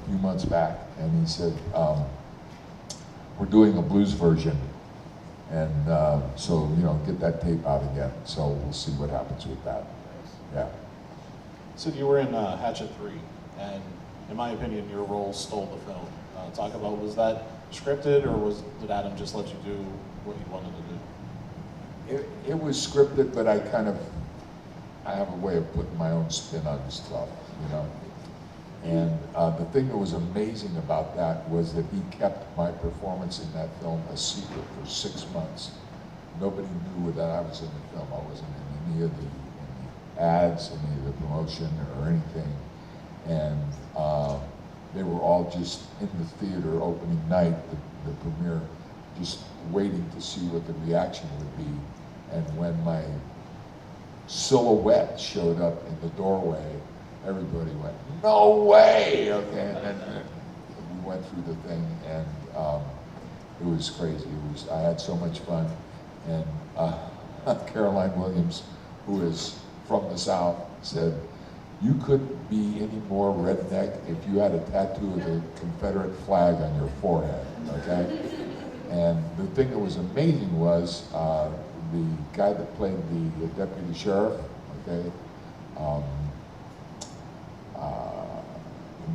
S2: few months back, and he said, we're doing a blues version, and so, get that tape out again. So we'll see what happens with that. Yeah.
S3: Sid, you were in Hatchet 3, and in my opinion, your role stole the film. Talk about, was that scripted, or did Adam just let you do what you wanted to do?
S2: It was scripted, but I have a way of putting my own spin on stuff, And the thing that was amazing about that was that he kept my performance in that film a secret for 6 months. Nobody knew that I was in the film. I wasn't in any of the ads, any of the promotion or anything. And they were all just in the theater opening night, the premiere, just waiting to see what the reaction would be. And when my silhouette showed up in the doorway, everybody went, no way! Okay, and then we went through the thing, and it was crazy. I had so much fun. And Caroline Williams, who is from the South, said, you couldn't be any more redneck if you had a tattoo of the Confederate flag on your forehead, okay? And the thing that was amazing was the guy that played the deputy sheriff, okay,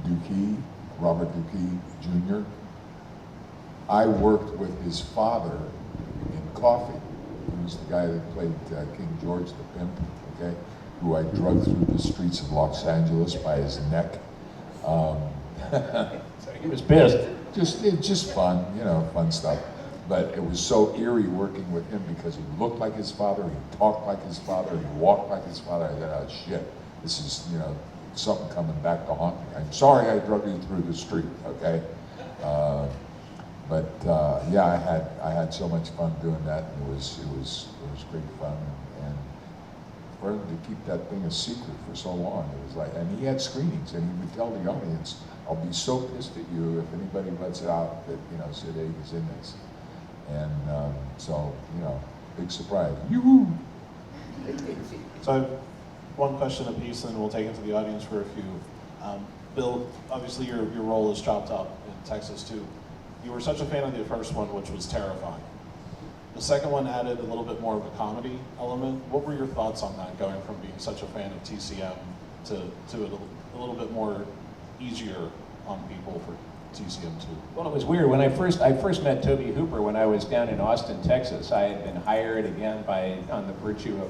S2: Dookie, Robert Dookie Jr. I worked with his father in Coffee. He was the guy that played King George the Pimp, okay, who I drugged through the streets of Los Angeles by his neck.
S1: So he was pissed.
S2: It's just fun, fun stuff. But it was so eerie working with him because he looked like his father, he talked like his father, he walked like his father. I said, oh shit, this is, something coming back to haunt me. I'm sorry I drug you through the street, okay? Yeah, I had so much fun doing that, and it was great fun, and for him to keep that thing a secret for so long, it was like, and he had screenings, and he would tell the audience, "I'll be so pissed at you if anybody lets it out that Sid Haig is in this," and so big surprise. Yoo-hoo!
S3: So I have one question apiece, and then we'll take it to the audience for a few. Bill, obviously your role is chopped up in Texas too. You were such a fan of the first one, which was terrifying. The second one added a little bit more of a comedy element. What were your thoughts on that, going from being such a fan of TCM to a little bit more easier on people for TCM 2?
S1: Well, it was weird. When I first met Toby Hooper when I was down in Austin, Texas. I had been hired again on the virtue of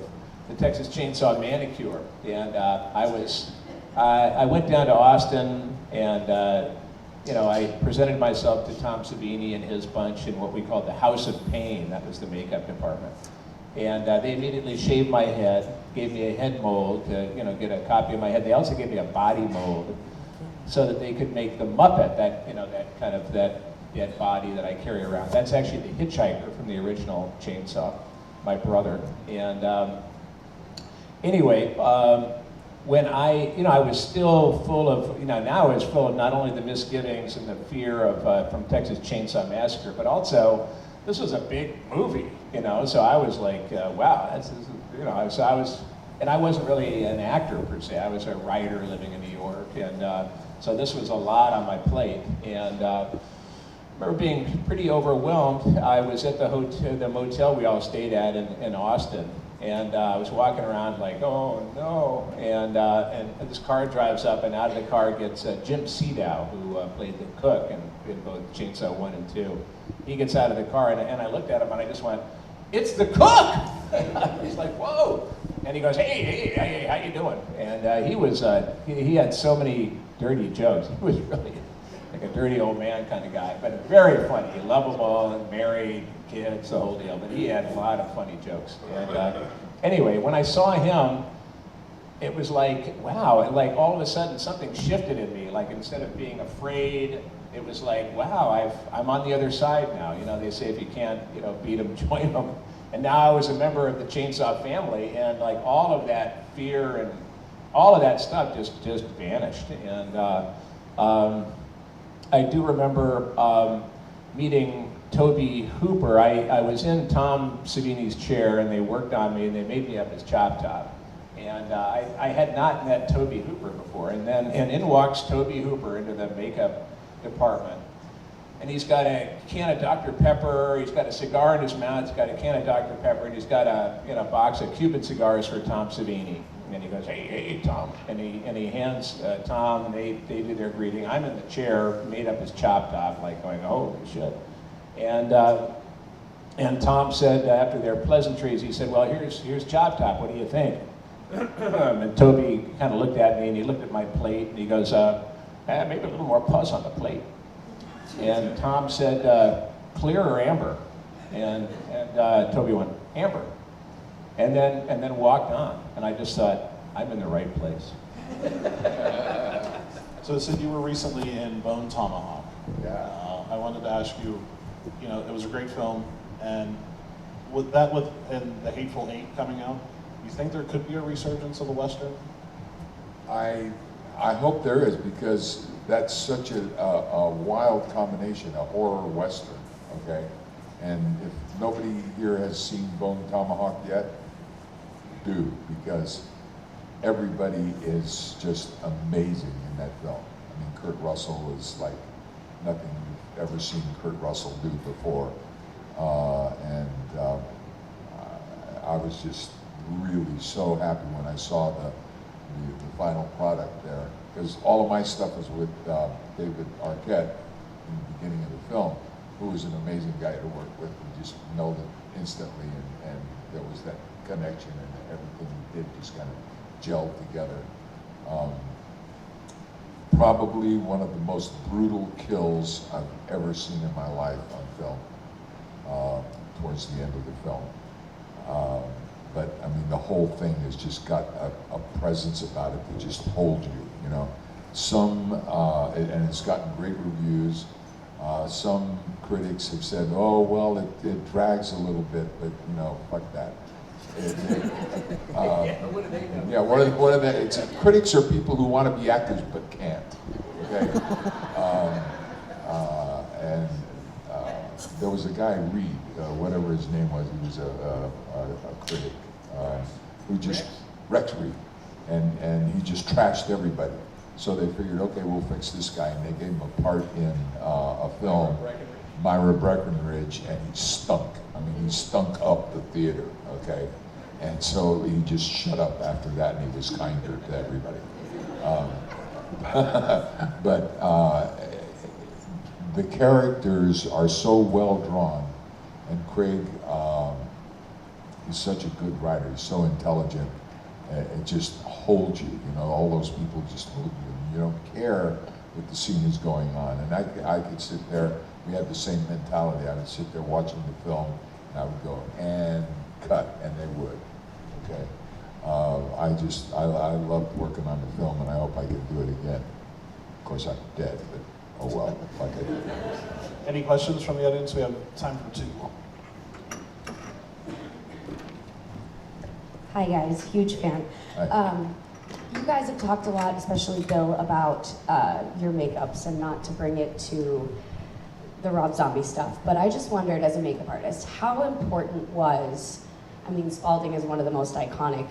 S1: the Texas Chainsaw Manicure, and I went down to Austin, and I presented myself to Tom Savini and his bunch in what we called the House of Pain. That was the makeup department, and they immediately shaved my head, gave me a head mold to get a copy of my head. They also gave me a body mold so that they could make the Muppet, that kind of that dead body that I carry around. That's actually the hitchhiker from the original Chainsaw, my brother. And anyway, when I was still full of, now I was full of not only the misgivings and the fear of from Texas Chainsaw Massacre, but also this was a big movie, So I was like, wow, So I was, and I wasn't really an actor per se. I was a writer living in New York, and so this was a lot on my plate. And I remember being pretty overwhelmed. I was at the motel we all stayed at in Austin. And I was walking around like, oh no, and this car drives up, and out of the car gets Jim Sedow, who played the cook in both Chainsaw 1 and 2. He gets out of the car, and I looked at him, and I just went, "It's the cook!" He's like, "Whoa!" And he goes, hey, how you doing?" And he had so many dirty jokes. He was really like a dirty old man kind of guy, but very funny, lovable, and married, kids, the whole deal. But he had a lot of funny jokes. And anyway, when I saw him, it was like, wow, and like all of a sudden something shifted in me. Like instead of being afraid, it was like, wow, I'm on the other side now. They say if you can't, beat them, join them. And now I was a member of the Chainsaw family, and like all of that fear and all of that stuff just vanished. And I do remember meeting Toby Hooper. I was in Tom Savini's chair, and they worked on me, and they made me up as Chop Top. And I had not met Toby Hooper before. And in walks Toby Hooper into the makeup department. And he's got a can of Dr. Pepper, he's got a cigar in his mouth, he's got a can of Dr. Pepper, and he's got a box of Cuban cigars for Tom Savini. And he goes, hey, Tom. And he hands Tom, they do their greeting. I'm in the chair, made up as Chop Top, like going, holy shit. And Tom said, after their pleasantries, he said, well, here's Chop Top, what do you think? And Toby kind of looked at me, and he looked at my plate, and he goes, maybe a little more pus on the plate. And Tom said, clear or amber? And Toby went, amber. And then walked on. And I just thought, I'm in the right place.
S3: So Sid, you were recently in Bone Tomahawk.
S2: Yeah.
S3: I wanted to ask you, it was a great film, and and The Hateful Eight coming out, you think there could be a resurgence of the Western?
S2: I hope there is, because that's such a wild combination, a horror Western, okay? And if nobody here has seen Bone Tomahawk yet, do, because everybody is just amazing in that film. I mean, Kurt Russell is like nothing you've ever seen Kurt Russell do before. I was just really so happy when I saw the final product there, because all of my stuff was with David Arquette in the beginning of the film, who was an amazing guy to work with. You just know that instantly, and there was that connection, and everything we did just kind of gelled together. Probably one of the most brutal kills I've ever seen in my life on film, towards the end of the film. But I mean, the whole thing has just got a presence about it that just holds you. you know. Some, and it's gotten great reviews. Some critics have said, oh, well, it drags a little bit, but, you know, fuck that.
S1: What do they know?
S2: Yeah, what are they? Critics are people who want to be actors but can't. Okay. And there was a guy, Reed, whatever his name was. He was a critic who just Rex Reed, and he just trashed everybody. So they figured, okay, we'll fix this guy, and they gave him a part in a film, Myra Breckenridge, and he stunk. I mean, he stunk up the theater. Okay. And so he just shut up after that, and he was kinder to everybody. But the characters are so well drawn, and Craig is such a good writer. He's so intelligent. It just holds you. You know, all those people just hold you, and you don't care what the scene is going on. And I could sit there. We had the same mentality. I would sit there watching the film, and I would go and cut, and they would. Okay. I loved working on the film, and I hope I can do it again. Of course, I'm dead, but oh well, fuck it.
S3: Any questions from the audience? We have time for 2.
S4: Hi guys, huge fan.
S2: Hi.
S4: You guys have talked a lot, especially Bill, about your makeups and not to bring it to the Rob Zombie stuff, but I just wondered, as a makeup artist, how important was, I mean, Spalding is one of the most iconic,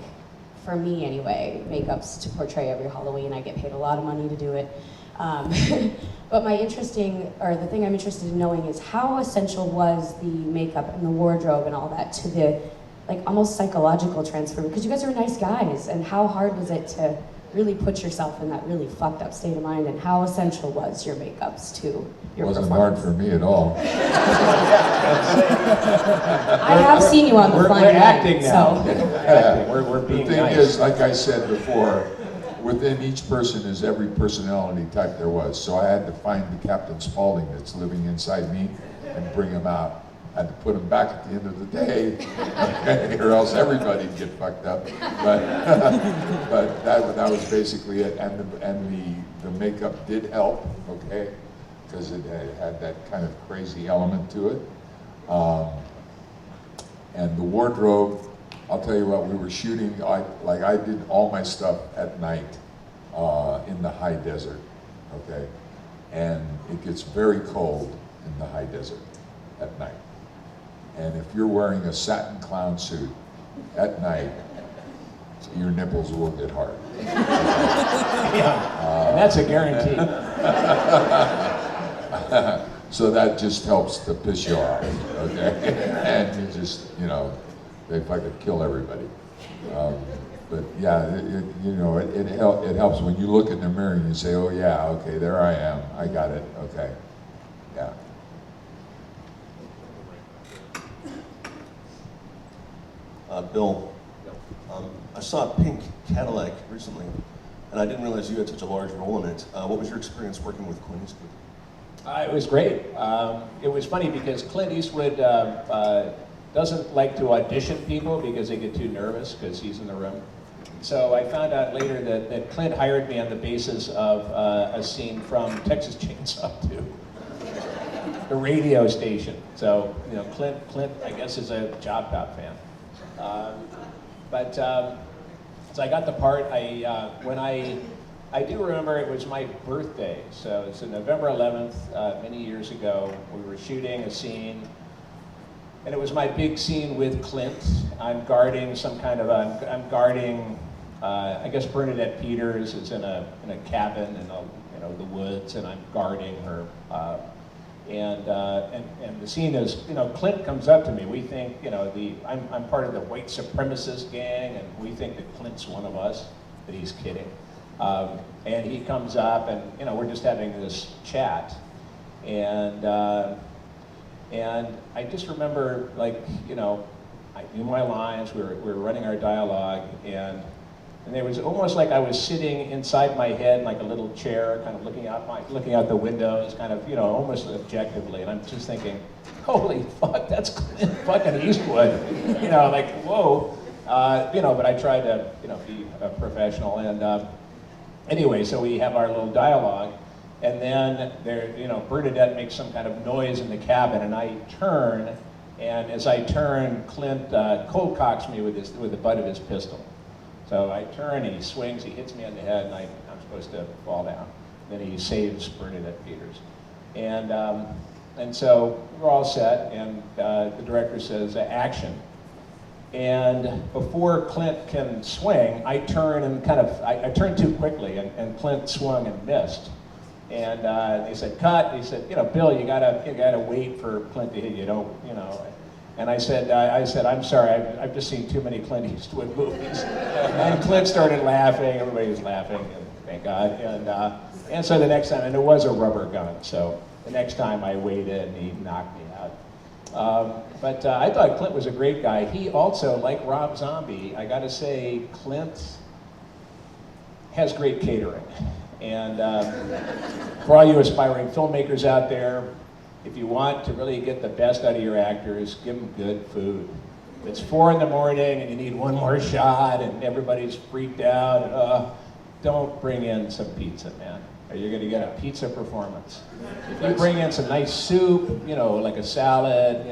S4: for me anyway, makeups to portray every Halloween. I get paid a lot of money to do it. But the thing I'm interested in knowing is how essential was the makeup and the wardrobe and all that to the, like, almost psychological transfer? Because you guys are nice guys, and how hard was it to really put yourself in that really fucked up state of mind, and how essential was your makeups to your
S2: It wasn't
S4: performance?
S2: hard for me at all.
S4: I have seen you on the
S1: We're
S4: flying line,
S1: acting now.
S4: so.
S1: Acting. We're
S2: The
S1: being
S2: thing
S1: nice.
S2: is, like I said before, within each person is every personality type there was. So I had to find the Captain Spaulding that's living inside me and bring him out. I had to put him back at the end of the day, okay, or else everybody'd get fucked up. But but that was basically it. And the makeup did help, okay, because it had that kind of crazy element to it. And the wardrobe, I'll tell you what, we were shooting, I did all my stuff at night in the high desert, okay? And it gets very cold in the high desert at night. And if you're wearing a satin clown suit at night, your nipples will get hard.
S1: Yeah, and that's a guarantee.
S2: So that just helps to piss you off, okay? And you just, you know, they fucking kill everybody. But yeah, it helps when you look in the mirror and you say, oh yeah, okay, there I am, I got it, okay, yeah.
S5: Bill, I saw a pink Cadillac recently, and I didn't realize you had such a large role in it. What was your experience working with Clint Eastwood?
S1: It was great. It was funny because Clint Eastwood doesn't like to audition people because they get too nervous because he's in the room. So I found out later that Clint hired me on the basis of a scene from Texas Chainsaw 2, the radio station. So, you know, Clint, I guess, is a Job Top fan. So I got the part. I do remember it was my birthday, so it's November 11th, many years ago. We were shooting a scene, and it was my big scene with Clint. I'm guarding I guess Bernadette Peters is in a cabin in the woods, and I'm guarding her. And the scene is, Clint comes up to me. We think, I'm part of the white supremacist gang, and we think that Clint's one of us, that he's kidding. And he comes up, and we're just having this chat, and I just remember, I knew my lines. We were running our dialogue, and it was almost like I was sitting inside my head, like a little chair, kind of looking out the windows, kind of, almost objectively, and I'm just thinking, holy fuck, that's Clint fucking Eastwood, whoa, but I tried to, be a professional, anyway, so we have our little dialogue, and then there, Bernadette makes some kind of noise in the cabin, and I turn, and as I turn, Clint cold cocks me with the butt of his pistol. So I turn, and he swings, he hits me on the head, and I'm supposed to fall down. Then he saves Bernadette Peters, and so we're all set, and the director says, action. And before Clint can swing, I turn and I turned too quickly, and Clint swung and missed. And they said, cut. He said, Bill, you gotta wait for Clint to hit you. And I said, I'm sorry, I've just seen too many Clint Eastwood movies. And Clint started laughing. Everybody was laughing, and thank God. And so the next time, and it was a rubber gun. So the next time I waited, and he knocked me out. But I thought Clint was a great guy. He also, like Rob Zombie, I got to say, Clint has great catering. And for all you aspiring filmmakers out there, if you want to really get the best out of your actors, give them good food. If it's 4 in the morning and you need one more shot and everybody's freaked out, and, don't bring in some pizza, man, or you're going to get a pizza performance. If you bring in some nice soup, like a salad,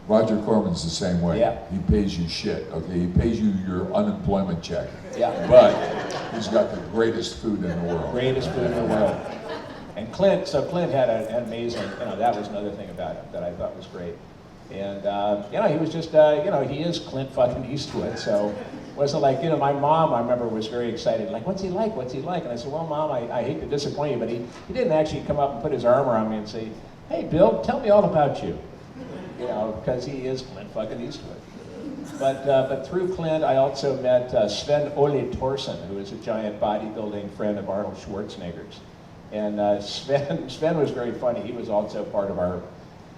S2: Roger Corman's the same way.
S1: Yeah.
S2: He pays you shit, okay? He pays you your unemployment check.
S1: Yeah.
S2: But he's got the greatest food in the world.
S1: Greatest food in the world. And Clint had an amazing, that was another thing about him that I thought was great. And, he was just, he is Clint fucking Eastwood, so it wasn't like, my mom, I remember, was very excited, like, what's he like? And I said, well, Mom, I hate to disappoint you, but he didn't actually come up and put his arm around me and say, hey, Bill, tell me all about you. Because he is Clint fucking Eastwood. But through Clint, I also met Sven Ole Thorsen, who is a giant bodybuilding friend of Arnold Schwarzenegger's. And Sven was very funny. He was also part of our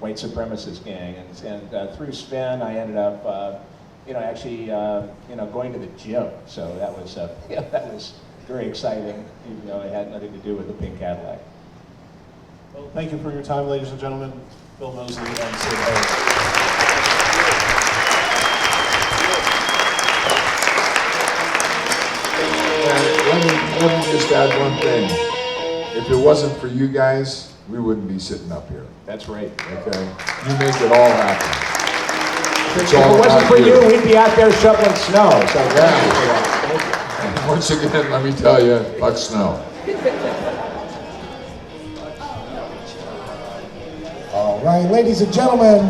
S1: white supremacist gang. And through Sven, I ended up, actually, going to the gym. So that was very exciting, even though it had nothing to do with the pink Cadillac.
S3: Well, thank you for your time, ladies and gentlemen. Bill Moseley and Sid Haig.
S2: Let me just add one thing. If it wasn't for you guys, we wouldn't be sitting up here.
S1: That's right.
S2: Okay? You make it all happen.
S1: If it wasn't for you, we'd be out there shoveling snow. So
S2: Yeah. And once again, let me tell you, fuck snow.
S6: All right, ladies and gentlemen,